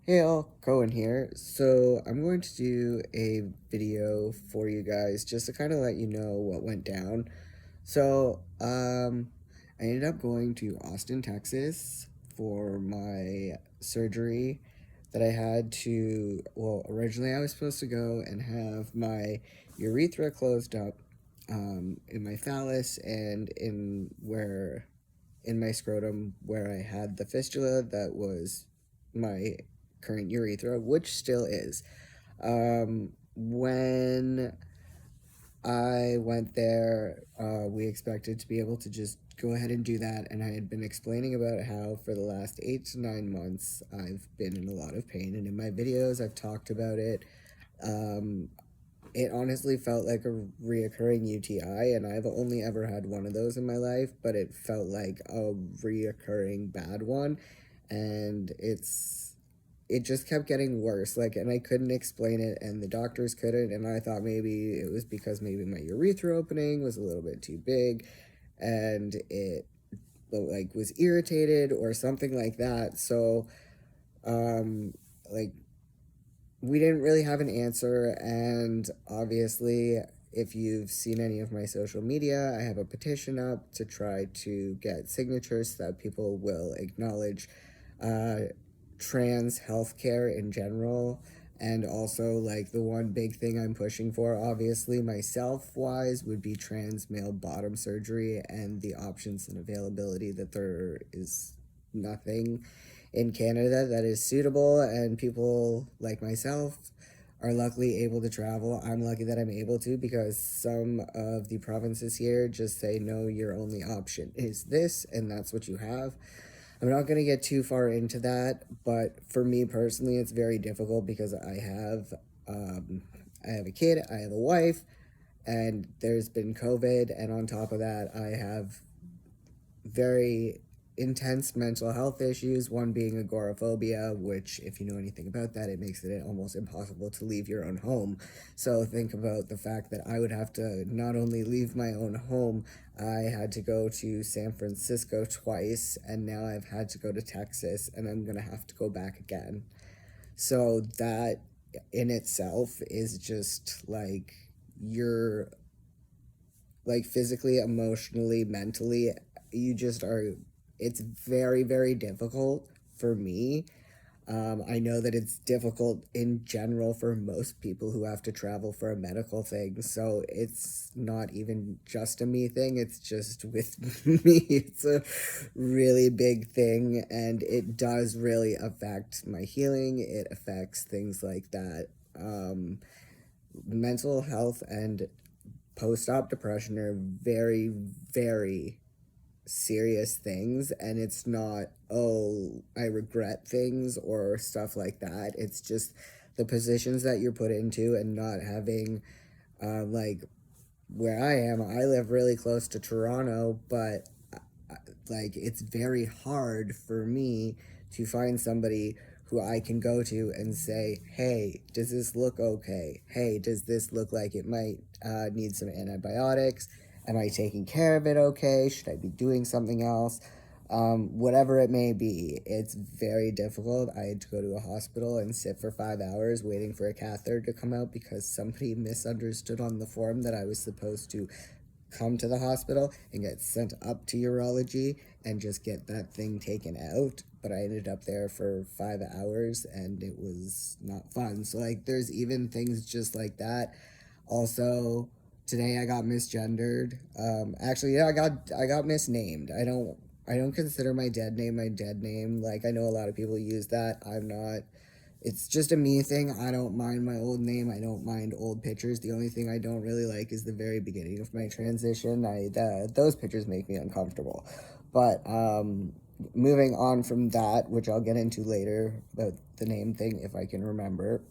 Hey all, Cohen here. So I'm going to do a video for you guys just to kind of let you know what went down. So I ended up going to Austin, Texas for my surgery that I had to, well, originally I was supposed to go and have my urethra closed up in my phallus and in my scrotum where I had the fistula that was my current urethra, which still is. When I went there, we expected to be able to just go ahead and do that, and I had been explaining about how for the last 8 to 9 months I've been in a lot of pain, and in my videos I've talked about it. Um, it honestly felt like a reoccurring UTI, and I've only ever had one of those in my life, but it felt like a reoccurring bad one, and it just kept getting worse. Like, and I couldn't explain it, and the doctors couldn't, and I thought maybe it was because maybe my urethra opening was a little bit too big, and it like was irritated or something like that. So, like we didn't really have an answer, and obviously if you've seen any of my social media, I have a petition up to try to get signatures so that people will acknowledge uh, trans healthcare in general. And also, like, the one big thing I'm pushing for, obviously, myself wise, would be trans male bottom surgery and the options and availability that there is nothing in Canada that is suitable, and people like myself are luckily able to travel. I'm lucky that I'm able to because some of the provinces here just say, no, your only option is this, and that's what you have. I'm not going to get too far into that, but for me personally, it's very difficult because I have a kid, I have a wife, and there's been COVID, and on top of that, I have very intense mental health issues, one being agoraphobia, which, if you know anything about that, it makes it almost impossible to leave your own home. So think about the fact that I would have to not only leave my own home, I had to go to San Francisco twice, and now I've had to go to Texas, and I'm going to have to go back again. So that in itself is just like you're like physically, emotionally, mentally, you just are, it's very, very difficult for me. I know that it's difficult in general for most people who have to travel for a medical thing. So it's not even just a me thing, it's just with me. It's a really big thing, and it does really affect my healing. It affects things like that. Mental health and post-op depression are very, very serious things, and it's not, oh, I regret things or stuff like that. It's just the positions that you're put into and not having like where I am, I live really close to Toronto, but like it's very hard for me to find somebody who I can go to and say, hey, does this look okay? Hey, does this look like it might need some antibiotics? Am I taking care of it okay? Should I be doing something else? Whatever it may be, it's very difficult. I had to go to a hospital and sit for 5 hours waiting for a catheter to come out because somebody misunderstood on the form that I was supposed to come to the hospital and get sent up to urology and just get that thing taken out. But I ended up there for 5 hours and it was not fun. So, like, there's even things just like that. Also, today I got misgendered. Actually, yeah, I got misnamed. I don't consider my dead name my dead name. Like, I know a lot of people use that. I'm not. It's just a me thing. I don't mind my old name. I don't mind old pictures. The only thing I don't really like is the very beginning of my transition. Those pictures make me uncomfortable. But moving on from that, which I'll get into later about the name thing if I can remember.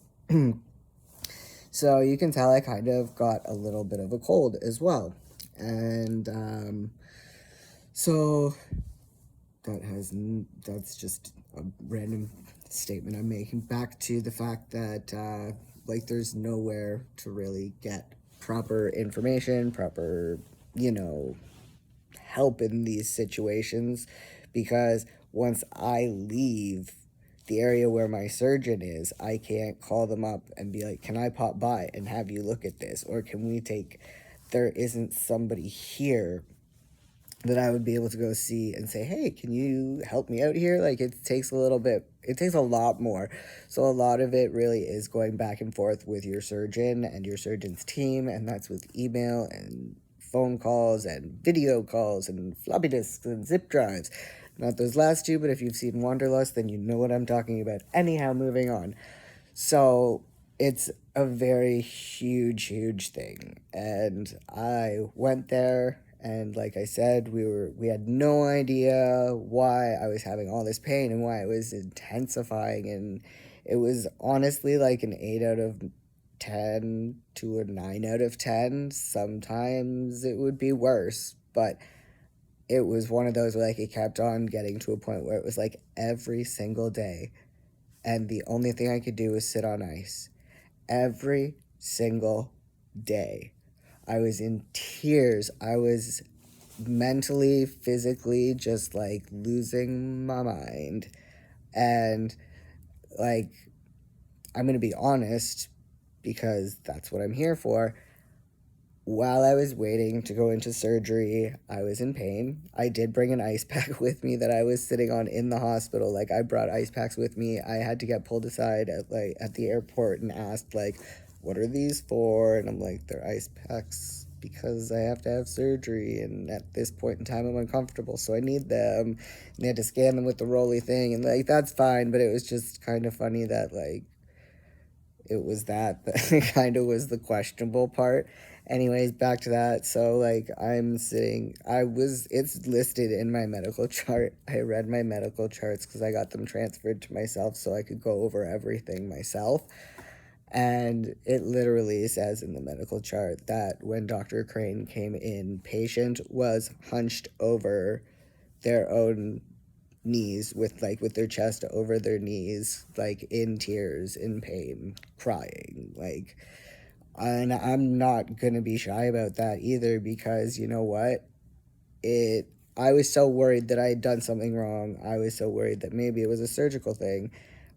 So you can tell I kind of got a little bit of a cold as well, and so that's just a random statement I'm making. Back to the fact that like there's nowhere to really get proper information, proper, you know, help in these situations, because once I leave the area where my surgeon is, I can't call them up and be like, can I pop by and have you look at this? Or can we take, there isn't somebody here that I would be able to go see and say, hey, can you help me out here? Like, it takes a little bit, it takes a lot more. So, a lot of it really is going back and forth with your surgeon and your surgeon's team, and that's with email and phone calls and video calls and floppy disks and zip drives. Not those last two, but if you've seen Wanderlust, then you know what I'm talking about. Anyhow, moving on. So, it's a very huge thing. And I went there, and like I said, we had no idea why I was having all this pain and why it was intensifying, and it was honestly like an 8 out of 10 to a 9 out of 10. Sometimes it would be worse, but it was one of those where like it kept on getting to a point where it was like every single day, and the only thing I could do was sit on ice every single day. I was in tears. I was mentally, physically just like losing my mind. And like, I'm going to be honest because that's what I'm here for. While I was waiting to go into surgery, I was in pain. I did bring an ice pack with me that I was sitting on in the hospital. Like, I brought ice packs with me. I had to get pulled aside at the airport and asked like, what are these for? And I'm like, they're ice packs because I have to have surgery, and at this point in time I'm uncomfortable, so I need them. And they had to scan them with the rolly thing, and like, that's fine, but it was just kind of funny that like it was that kind of was the questionable part. Anyways, back to that. So like, it's listed in my medical chart. I read my medical charts because I got them transferred to myself so I could go over everything myself. And it literally says in the medical chart that when Dr. Crane came in, patient was hunched over their own knees with their chest over their knees, like in tears, in pain, crying, like. And I'm not gonna be shy about that either, because you know what, it I was so worried that I had done something wrong. I was so worried that maybe it was a surgical thing.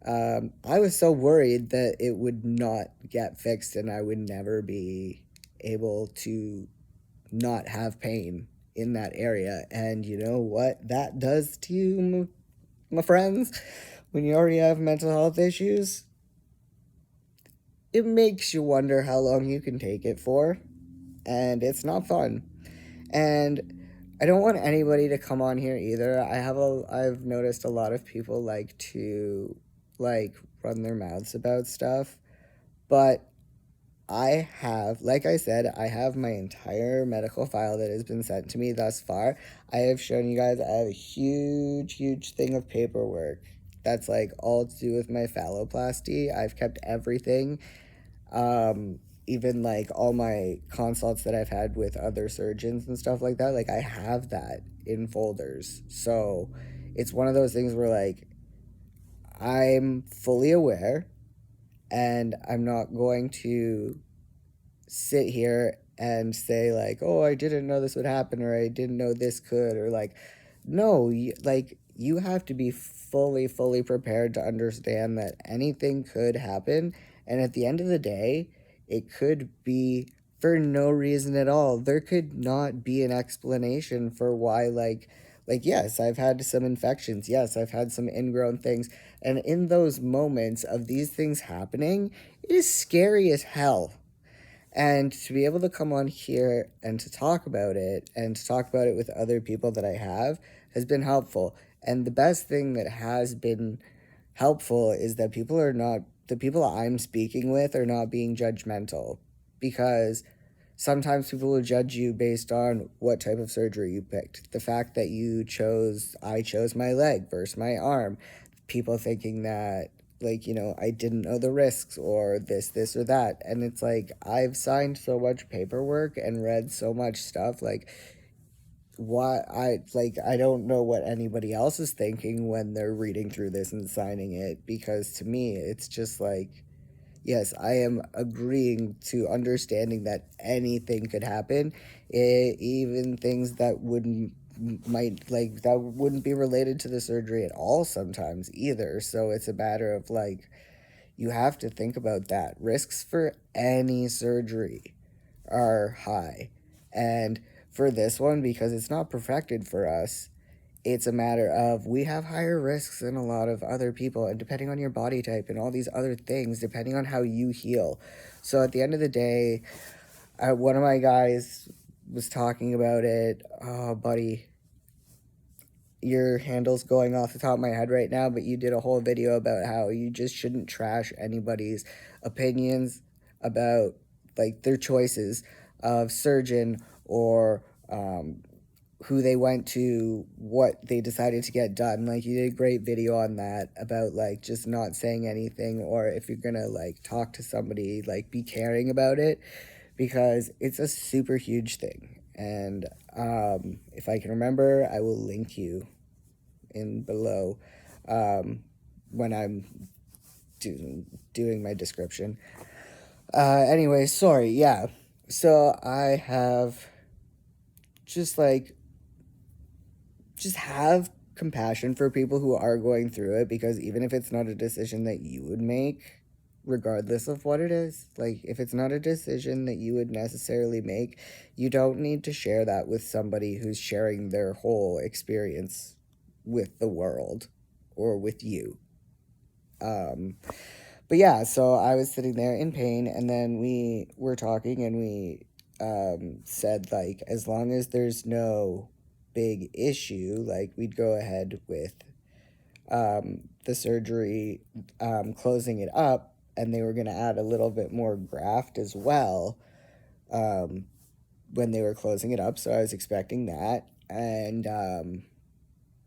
I was so worried that it would not get fixed and I would never be able to not have pain in that area. And you know what that does to you, my friends? When you already have mental health issues, it makes you wonder how long you can take it for. And it's not fun. And I don't want anybody to come on here either. I've noticed a lot of people like to like run their mouths about stuff, but like I said, I have my entire medical file that has been sent to me thus far. I have shown you guys, I have a huge thing of paperwork that's like all to do with my phalloplasty. I've kept everything. Even like all my consults that I've had with other surgeons and stuff like that, like I have that in folders. So it's one of those things where like I'm fully aware, and I'm not going to sit here and say like, oh, I didn't know this would happen, or I didn't know this could, or like, no, like you have to be fully prepared to understand that anything could happen. And at the end of the day, it could be for no reason at all. There could not be an explanation for why, yes, I've had some infections, yes, I've had some ingrown things, and in those moments of these things happening, it is scary as hell. And to be able to come on here and to talk about it, and to talk about it with other people that I have, has been helpful. And the best thing that has been helpful is that the people I'm speaking with are not being judgmental. Because sometimes people will judge you based on what type of surgery you picked. The fact that I chose my leg versus my arm. People thinking that, like, I didn't know the risks, or this or that. And it's like, I've signed so much paperwork and read so much stuff. Like, I don't know what anybody else is thinking when they're reading through this and signing it, because to me, it's just like, yes, I am agreeing to understanding that anything could happen, even things that wouldn't might, like, that wouldn't be related to the surgery at all sometimes either. So it's a matter of, like, you have to think about that. Risks for any surgery are high. And for this one, because it's not perfected for us, it's a matter of we have higher risks than a lot of other people, and depending on your body type and all these other things, depending on how you heal. So at the end of the day, one of my guys was talking about it. Oh, buddy, your handle's going off the top of my head right now, but you did a whole video about how you just shouldn't trash anybody's opinions about, like, their choices of surgeon or who they went to, what they decided to get done. Like, you did a great video on that about, like, just not saying anything, or if you're gonna, like, talk to somebody, like, be caring about it, because it's a super huge thing. And if I can remember, I will link you in below when I'm doing my description. Anyway, sorry, yeah. So I have just, like, just have compassion for people who are going through it, because even if it's not a decision that you would make, regardless of what it is, like, if it's not a decision that you would necessarily make, you don't need to share that with somebody who's sharing their whole experience with the world or with you. But yeah, so I was sitting there in pain, and then we were talking, and we said, like, as long as there's no big issue, like, we'd go ahead with the surgery, closing it up, and they were going to add a little bit more graft as well when they were closing it up. So I was expecting that. And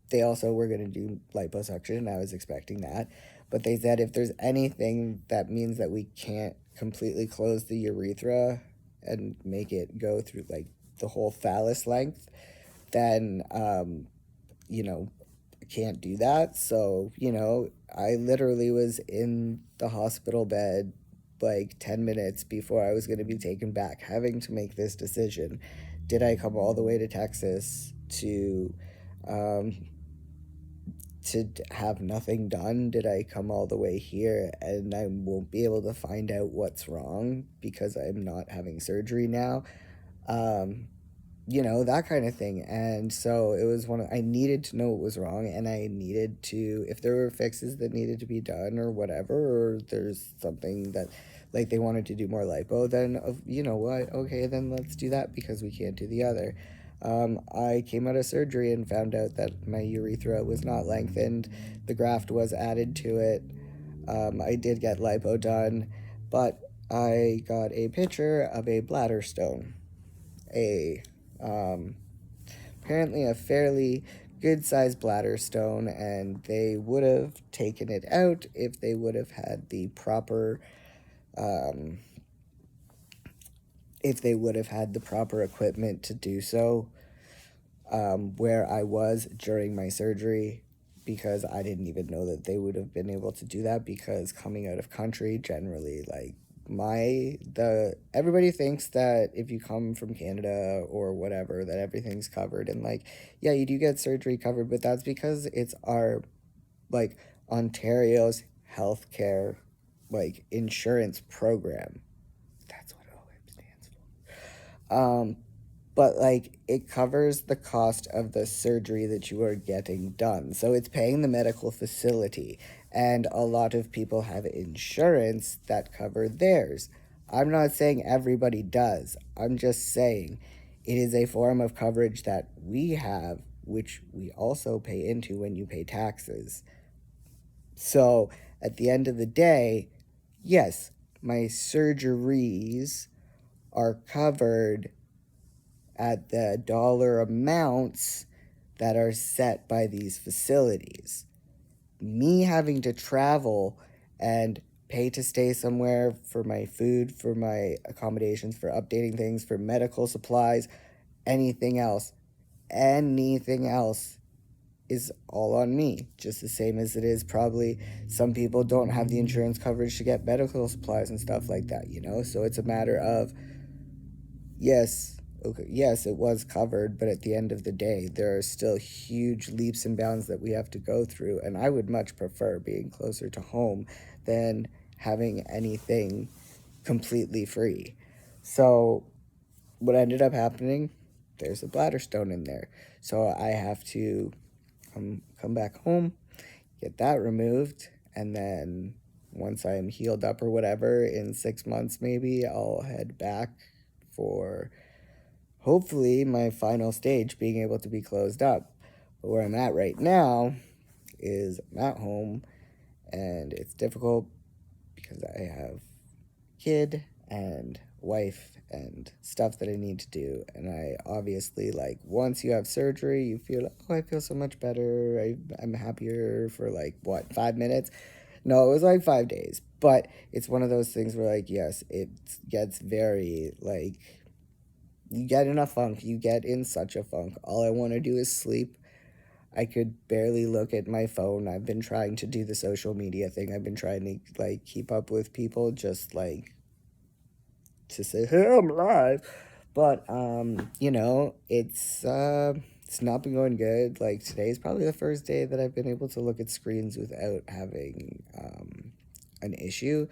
they also were going to do liposuction, and I was expecting that. But they said if there's anything that means that we can't completely close the urethra and make it go through, like, the whole phallus length, then, you know, can't do that. So, you know, I literally was in the hospital bed like 10 minutes before I was going to be taken back, having to make this decision. Did I come all the way to Texas um, to have nothing done? Did I come all the way here and I won't be able to find out what's wrong because I'm not having surgery now? You know, that kind of thing. And so it was I needed to know what was wrong, and I needed to, if there were fixes that needed to be done or whatever, or there's something that, like, they wanted to do more lipo, then, you know what, okay, then let's do that, because we can't do the other. I came out of surgery and found out that my urethra was not lengthened. The graft was added to it. I did get lipo done, but I got a picture of a bladder stone. Apparently a fairly good sized bladder stone, and they would have taken it out if they would have had the proper equipment to do so, where I was during my surgery, because I didn't even know that they would have been able to do that, because coming out of country, generally, like, everybody thinks that if you come from Canada or whatever, that everything's covered, and, like, yeah, you do get surgery covered, but that's because it's our, like, Ontario's healthcare, like, insurance program. That's what OHIP stands for. But, like, it covers the cost of the surgery that you are getting done. So it's paying the medical facility. And a lot of people have insurance that cover theirs. I'm not saying everybody does. I'm just saying it is a form of coverage that we have, which we also pay into when you pay taxes. So at the end of the day, yes, my surgeries are covered at the dollar amounts that are set by these facilities. Me having to travel and pay to stay somewhere for my food, for my accommodations, for updating things, for medical supplies, anything else is all on me. Just the same as it is probably some people don't have the insurance coverage to get medical supplies and stuff like that, you know? So it's a matter of, yes, okay, yes, it was covered, but at the end of the day, there are still huge leaps and bounds that we have to go through, and I would much prefer being closer to home than having anything completely free. So, what ended up happening, there's a bladder stone in there. So, I have to come back home, get that removed, and then once I'm healed up or whatever, in 6 months maybe, I'll head back for hopefully my final stage being able to be closed up. But where I'm at right now is I'm at home and it's difficult because I have kid and wife and stuff that I need to do. And I obviously, like, once you have surgery, you feel like, oh, I feel so much better. I'm happier for like, what, 5 minutes? No, it was like 5 days. But it's one of those things where, like, yes, it gets very, like, you get in a funk. You get in such a funk. All I want to do is sleep. I could barely look at my phone. I've been trying to do the social media thing. I've been trying to, like, keep up with people just, like, to say, hey, I'm live. But, it's not been going good. Like, today's probably the first day that I've been able to look at screens without having an issue.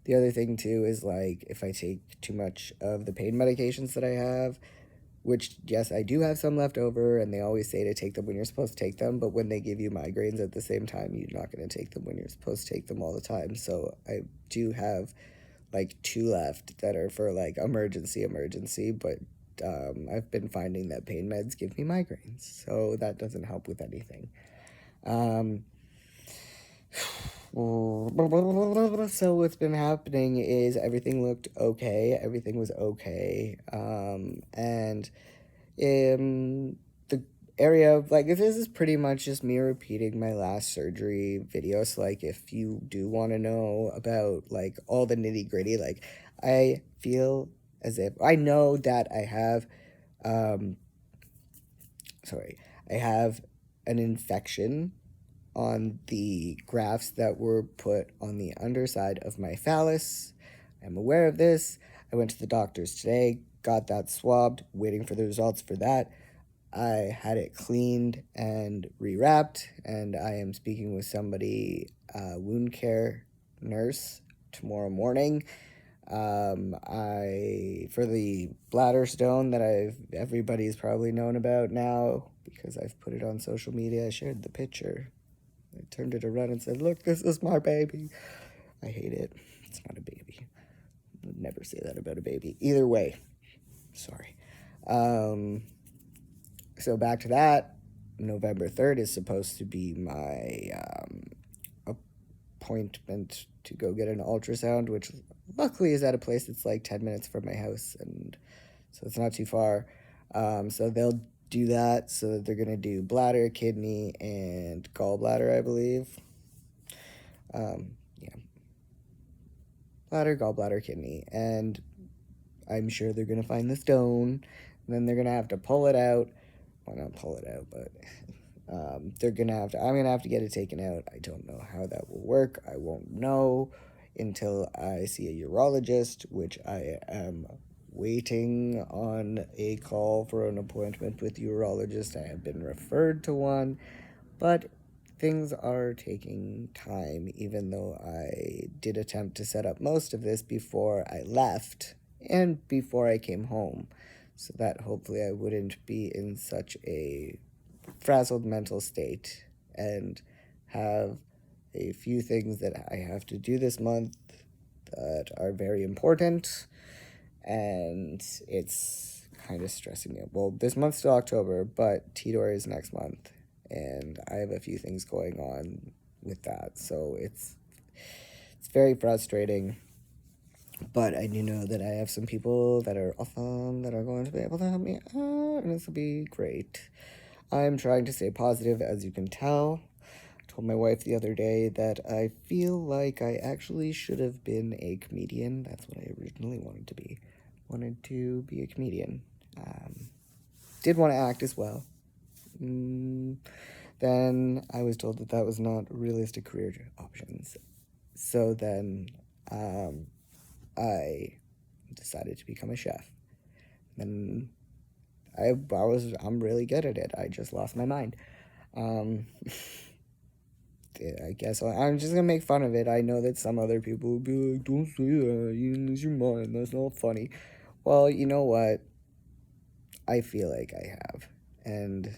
The other thing, too, is, like, if I take too much of the pain medications that I have, which, yes, I do have some left over, and they always say to take them when you're supposed to take them, but when they give you migraines at the same time, you're not going to take them when you're supposed to take them all the time. So I do have, like, two left that are for, like, emergency, but I've been finding that pain meds give me migraines, so that doesn't help with anything. Um, so what's been happening is everything looked okay. Everything was okay. And the area of, like, this is pretty much just me repeating my last surgery video. So, like, if you do want to know about, like, all the nitty gritty, like, I feel as if I know that um, I have an infection on the grafts that were put on the underside of my phallus. I'm aware of this. I went to the doctor's today, got that swabbed, waiting for the results for that. I had it cleaned and rewrapped, and I am speaking with somebody, wound care nurse, tomorrow morning. I for the bladder stone that everybody's probably known about now because I've put it on social media. I shared the picture. I turned it around and said, "Look, this is my baby." I hate it. It's not a baby. I would never say that about a baby. Either way, sorry. So back to that. November 3rd is supposed to be my appointment to go get an ultrasound, which luckily is at a place that's like 10 minutes from my house, and so it's not too far. So they'll do that. So they're going to do bladder, kidney, and gallbladder, I believe. Yeah. Bladder, gallbladder, kidney. And I'm sure they're going to find the stone. And then they're going to have to pull it out. Well, not pull it out, but I'm going to have to get it taken out. I don't know how that will work. I won't know until I see a urologist, which I am waiting on a call for an appointment with urologist. I have been referred to one, but things are taking time, even though I did attempt to set up most of this before I left and before I came home, so that hopefully I wouldn't be in such a frazzled mental state and have a few things that I have to do this month that are very important, and it's kind of stressing me out. Well, this month's still October, but Tidor is next month, and I have a few things going on with that, so it's very frustrating. But I do know that I have some people that are awesome that are going to be able to help me out, and this will be great. I'm trying to stay positive, as you can tell. I told my wife the other day that I feel like I actually should have been a comedian. That's what I originally wanted to be. Wanted to be a comedian. Did want to act as well. Then I was told that that was not realistic career options. So then I decided to become a chef. Then I'm really good at it. I just lost my mind. Um, I guess I'm just gonna make fun of it. I know that some other people will be like, "Don't say that. You lose your mind. That's not funny." Well, you know what? I feel like I have, and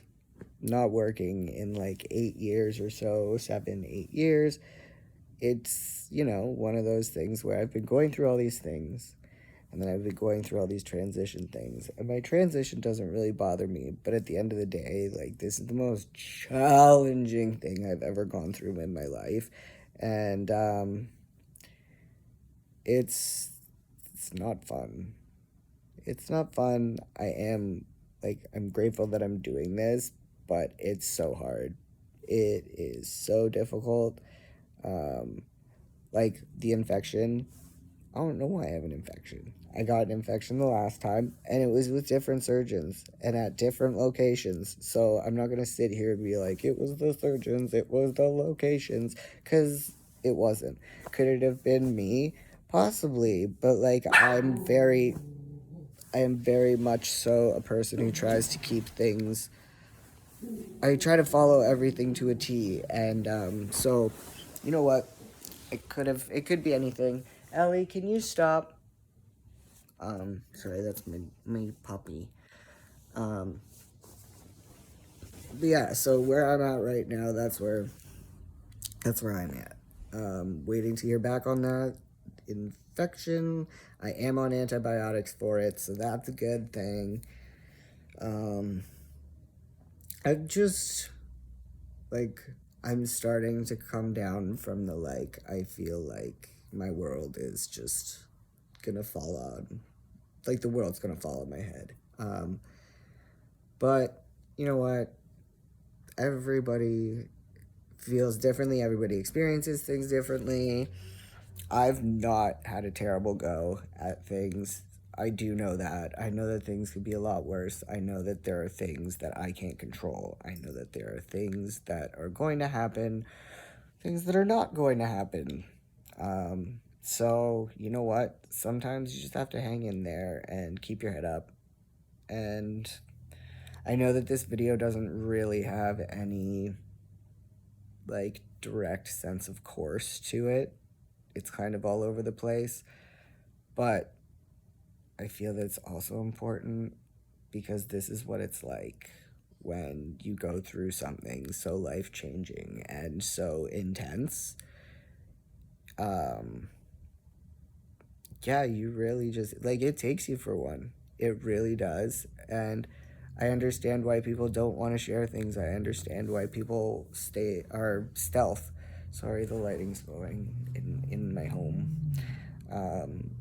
not working in like 8 years or so, 7, 8 years. It's one of those things where I've been going through all these things, and then I've been going through all these transition things, and my transition doesn't really bother me, but at the end of the day, like, this is the most challenging thing I've ever gone through in my life, and it's it's not fun. It's not fun. I'm grateful that I'm doing this, but it's so hard. It is so difficult. um like the infection, I don't know why I have an infection. I got an infection the last time, and it was with different surgeons and at different locations. So I'm not going to sit here and be like, it was the surgeons, it was the locations, because it wasn't. Could it have been me? Possibly. But, like, I am very much so a person who tries to keep things. I try to follow everything to a T. And so, you know what? It could be anything. Ellie, can you stop? Sorry, that's my puppy. Um, but yeah, so where I'm at right now, that's where I'm at. Waiting to hear back on that infection. I am on antibiotics for it, so that's a good thing. Um, I just like I'm starting to come down from the, like, I feel like my world is just gonna fall on, like, the world's gonna fall on my head. But you know what? Everybody feels differently, everybody experiences things differently. I've not had a terrible go at things. I do know that. I know that things could be a lot worse. I know that there are things that I can't control. I know that there are things that are going to happen, things that are not going to happen. So, you know what? Sometimes you just have to hang in there and keep your head up. And I know that this video doesn't really have any, like, direct sense of course to it. It's kind of all over the place. But I feel that it's also important because this is what it's like when you go through something so life changing and so intense. Um, yeah, you really just, like, it takes you for one. It really does. And I understand why people don't want to share things. I understand why people are stealth. Sorry, the lighting's going in my home. Um,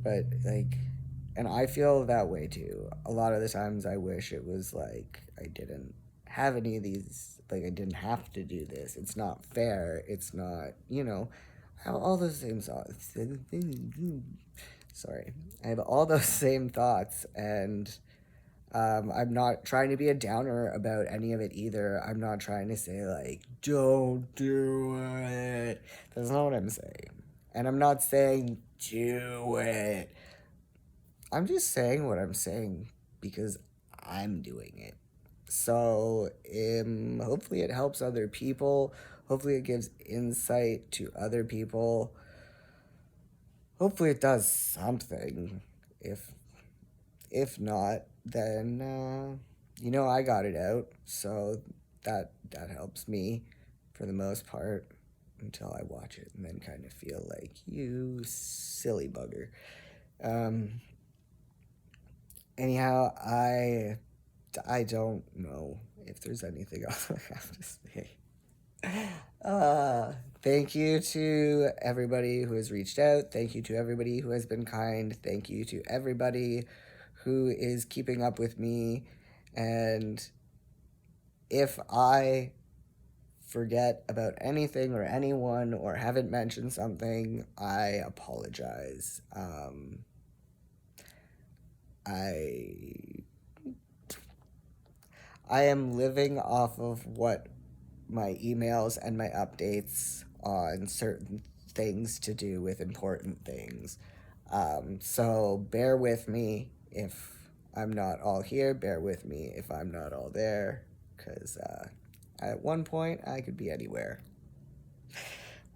but, like, and I feel that way too. A lot of the times I wish it was like I didn't have any of these, like, I didn't have to do this. It's not fair. It's not, I have all those same thoughts. Sorry. I have all those same thoughts, and I'm not trying to be a downer about any of it either. I'm not trying to say, like, don't do it. That's not what I'm saying. And I'm not saying do it. I'm just saying what I'm saying because I'm doing it. So, hopefully it helps other people. Hopefully it gives insight to other people. Hopefully it does something. If not, then I got it out. So that helps me for the most part until I watch it and then kind of feel like, you silly bugger. Anyhow, I don't know if there's anything else I have to say. Thank you to everybody who has reached out. Thank you to everybody who has been kind. Thank you to everybody who is keeping up with me. And if I forget about anything or anyone or haven't mentioned something, I apologize. I I am living off of what my emails and my updates on certain things to do with important things. So bear with me if I'm not all here, bear with me if I'm not all there, because at one point I could be anywhere.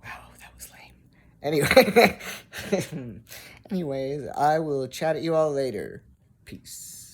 Wow, that was lame. Anyway, anyways, I will chat at you all later. Peace.